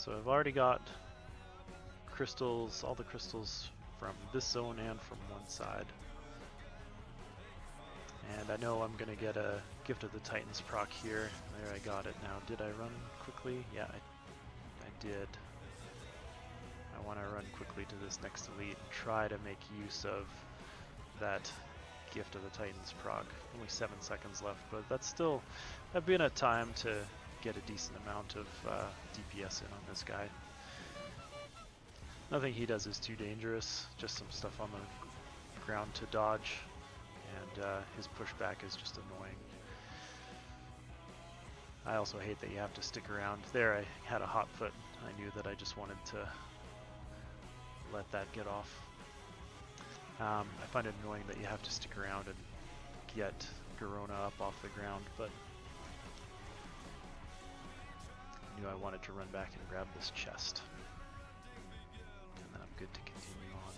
So I've already got crystals, all the crystals from this zone and from one side. And I know I'm going to get a Gift of the Titans proc here. There, I got it now. Did I run quickly? Yeah, I did. I want to run quickly to this next elite and try to make use of that Gift of the Titans proc. Only 7 seconds left, but that's still, that'd be enough time to get a decent amount of DPS in on this guy. Nothing he does is too dangerous, just some stuff on the ground to dodge, and his pushback is just annoying. I also hate that you have to stick around. There, I had a hot foot. I knew that I just wanted to let that get off. I find it annoying that you have to stick around and get Garona up off the ground, but I knew I wanted to run back and grab this chest. And then I'm good to continue on.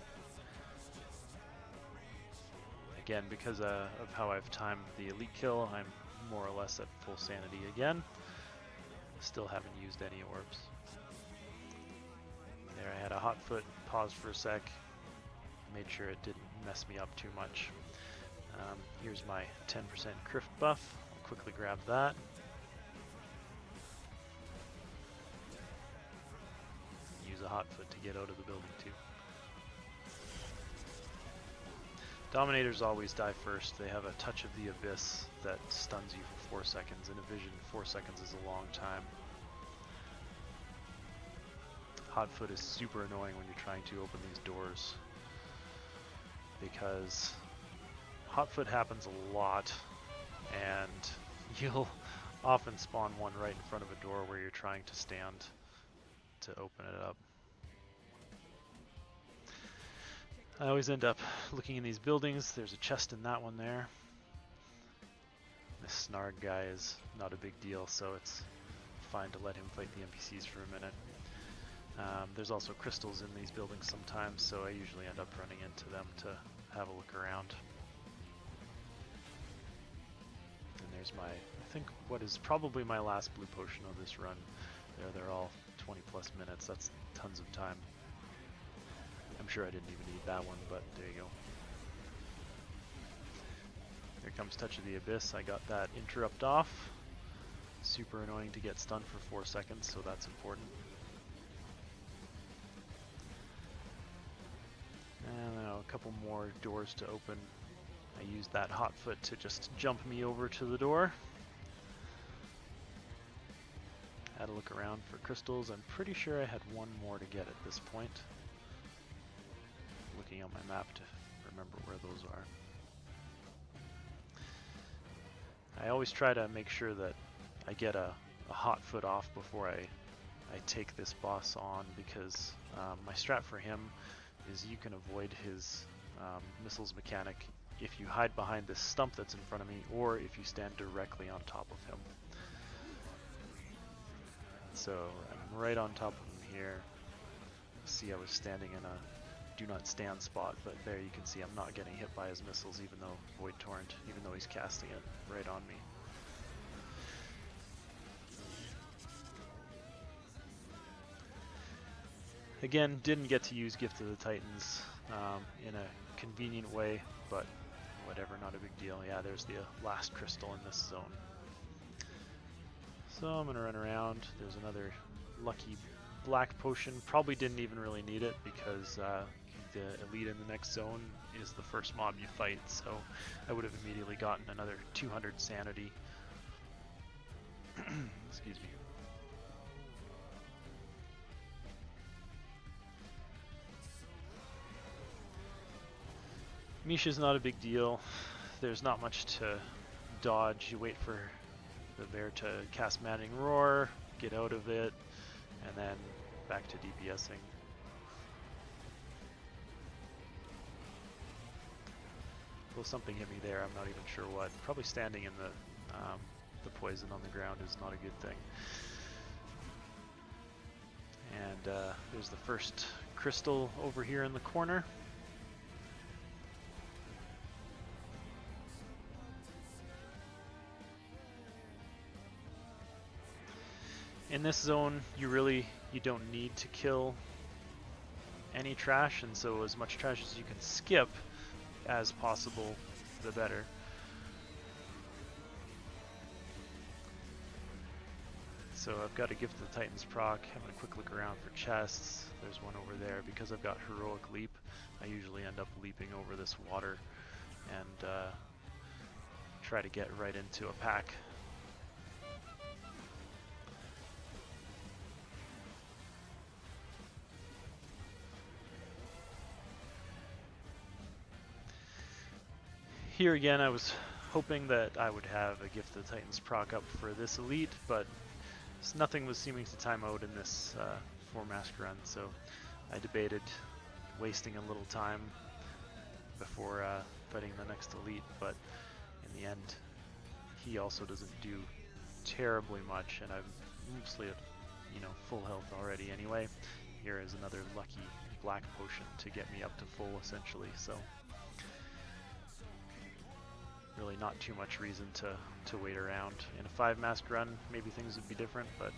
Again, because of how I've timed the elite kill, I'm more or less at full sanity again. Still haven't used any orbs. There, I had a hot foot, paused for a sec, made sure it didn't mess me up too much. Here's my 10% Crift buff. I'll quickly grab that. Use a hot foot to get out of the building too. Dominators always die first. They have a touch of the abyss that stuns you for 4 seconds. In a vision, 4 seconds is a long time. Hot foot is super annoying when you're trying to open these doors, because hot foot happens a lot, and you'll often spawn one right in front of a door where you're trying to stand to open it up. I always end up looking in these buildings. There's a chest in that one there. This Snarg guy is not a big deal, so it's fine to let him fight the NPCs for a minute. There's also crystals in these buildings sometimes, so I usually end up running into them to have a look around. And there's my, I think, what is probably my last blue potion of this run. They're all 20 plus minutes. That's tons of time. I'm sure I didn't even need that one, but there you go. Here comes Touch of the Abyss. I got that interrupt off. Super annoying to get stunned for 4 seconds, so that's important. And now a couple more doors to open. I used that hot foot to just jump me over to the door. Had a look around for crystals. I'm pretty sure I had one more to get at this point. Looking on my map to remember where those are. I always try to make sure that I get a hot foot off before I take this boss on, because my strat for him is you can avoid his missiles mechanic if you hide behind this stump that's in front of me, or if you stand directly on top of him. So I'm right on top of him here. See, I was standing in a do not stand spot, but there you can see I'm not getting hit by his missiles, even though Void Torrent, even though he's casting it right on me. Again, didn't get to use Gift of the Titans in a convenient way, but whatever, not a big deal. Yeah, there's the last crystal in this zone. So I'm going to run around. There's another lucky black potion. Probably didn't even really need it, because the elite in the next zone is the first mob you fight, so I would have immediately gotten another 200 sanity. Excuse me. Misha's not a big deal. There's not much to dodge. You wait for the bear to cast Maddening Roar, get out of it, and then back to DPSing. Well, something hit me there, I'm not even sure what. Probably standing in the poison on the ground is not a good thing. And there's the first crystal over here in the corner. In this zone, you really you don't need to kill any trash, and so as much trash as you can skip as possible, the better. So I've got a Gift of the Titans proc, having a quick look around for chests. There's one over there. Because I've got Heroic Leap, I usually end up leaping over this water and try to get right into a pack. Here again, I was hoping that I would have a Gift of the Titans proc up for this elite, but nothing was seeming to time out in this 4-mask run, so I debated wasting a little time before fighting the next elite, but in the end, he also doesn't do terribly much, and I'm mostly at, full health already anyway. Here is another lucky black potion to get me up to full, essentially, so really not too much reason to wait around. In a 5-mask run, maybe things would be different, but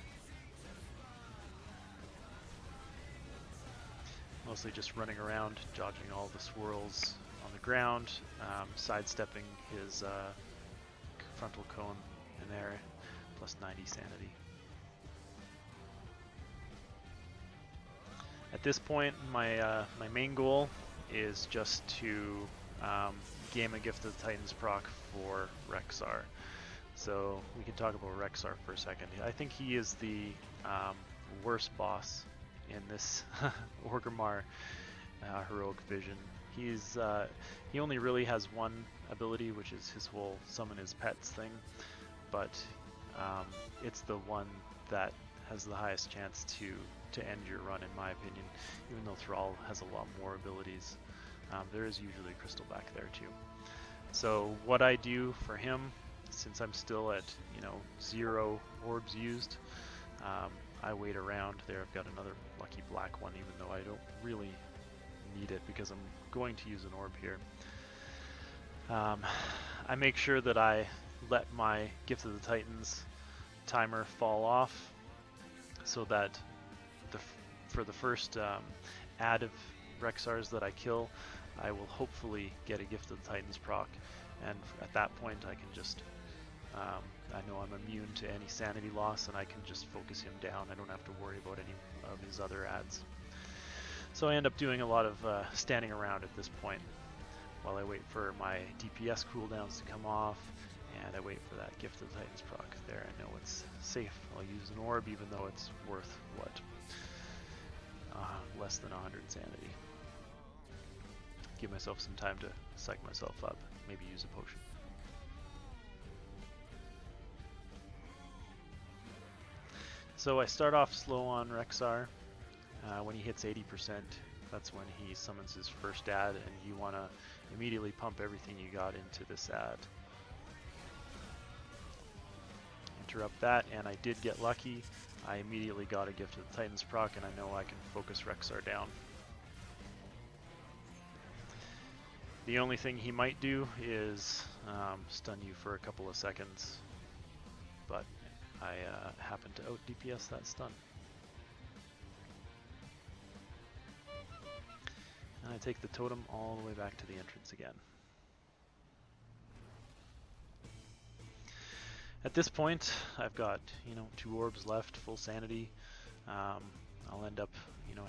mostly just running around, dodging all the swirls on the ground, sidestepping his frontal cone in there, plus 90 sanity. At this point, my main goal is just to game a Gift of the Titans proc for Rexxar. So we can talk about Rexxar for a second. I think he is the worst boss in this Orgrimmar Heroic Vision. He only really has one ability, which is his whole summon his pets thing, but it's the one that has the highest chance to end your run, in my opinion, even though Thrall has a lot more abilities. There is usually crystal back there too. So what I do for him, since I'm still at 0 orbs used, I wait around. There I've got another lucky black one, even though I don't really need it because I'm going to use an orb here. I make sure that I let my Gift of the Titans timer fall off, so that for the first add of Rexxars that I kill, I will hopefully get a Gift of the Titans proc, and at that point I can just, I know I'm immune to any sanity loss, and I can just focus him down. I don't have to worry about any of his other adds. So I end up doing a lot of standing around at this point, while I wait for my DPS cooldowns to come off, and I wait for that Gift of the Titans proc. There, I know it's safe. I'll use an orb, even though it's worth, what, less than 100 sanity. Give myself some time to psych myself up, maybe use a potion. So I start off slow on Rexxar. When he hits 80%, that's when he summons his first ad, and you want to immediately pump everything you got into this ad. Interrupt that, and I did get lucky. I immediately got a Gift of the Titans proc, and I know I can focus Rexxar down. The only thing he might do is stun you for a couple of seconds, but I happen to out DPS that stun. And I take the totem all the way back to the entrance again. At this point, I've got 2 orbs left, full sanity. I'll end up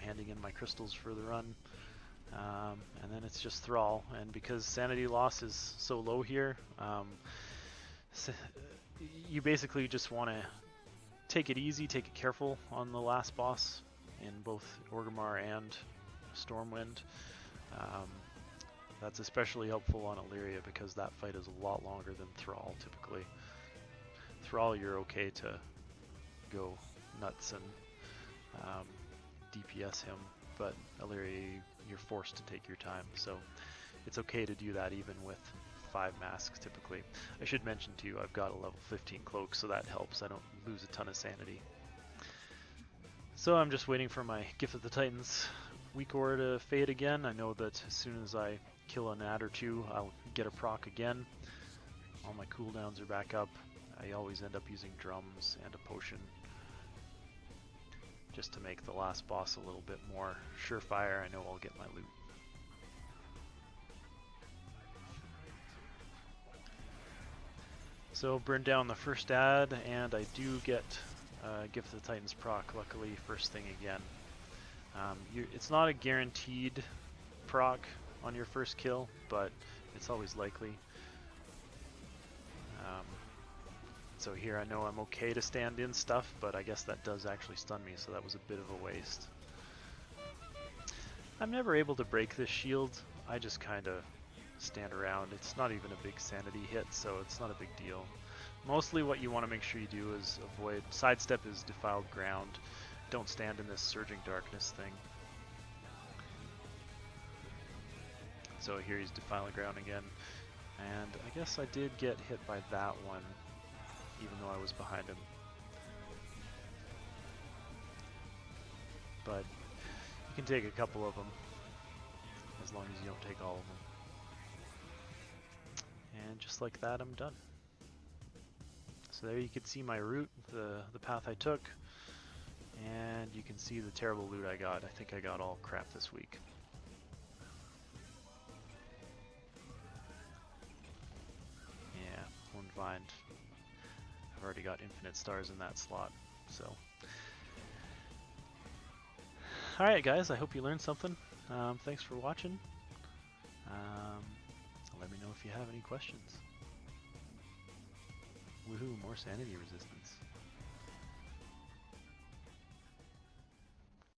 handing in my crystals for the run, and then it's just Thrall. And because sanity loss is so low here, you basically just want to take it easy, take it careful on the last boss in both Orgrimmar and Stormwind. That's especially helpful on Illyria because that fight is a lot longer than Thrall typically. Thrall, you're okay to go nuts and DPS him, but Illyria, you're forced to take your time, so it's okay to do that even with 5 masks typically. I should mention too, I've got a level 15 cloak, so that helps. I don't lose a ton of sanity. So I'm just waiting for my Gift of the Titans weak aura to fade again. I know that as soon as I kill an ad or 2, I'll get a proc again. All my cooldowns are back up. I always end up using drums and a potion just to make the last boss a little bit more surefire. I know I'll get my loot. So burn down the first ad, and I do get Gift of the Titans proc, luckily, first thing again. It's not a guaranteed proc on your first kill, but it's always likely. So here I know I'm okay to stand in stuff, but I guess that does actually stun me, so that was a bit of a waste. I'm never able to break this shield. I just kind of stand around. It's not even a big sanity hit, so it's not a big deal. Mostly what you want to make sure you do is avoid... Sidestep is defiled ground. Don't stand in this surging darkness thing. So here he's defiling ground again. And I guess I did get hit by that one, even though I was behind him. But you can take a couple of them, as long as you don't take all of them. And just like that, I'm done. So there you can see my route, the path I took, and you can see the terrible loot I got. I think I got all crap this week. Yeah, Horned Vine. I've already got infinite stars in that slot, so. Alright guys, I hope you learned something. Thanks for watching. Let me know if you have any questions. Woohoo, more sanity resistance.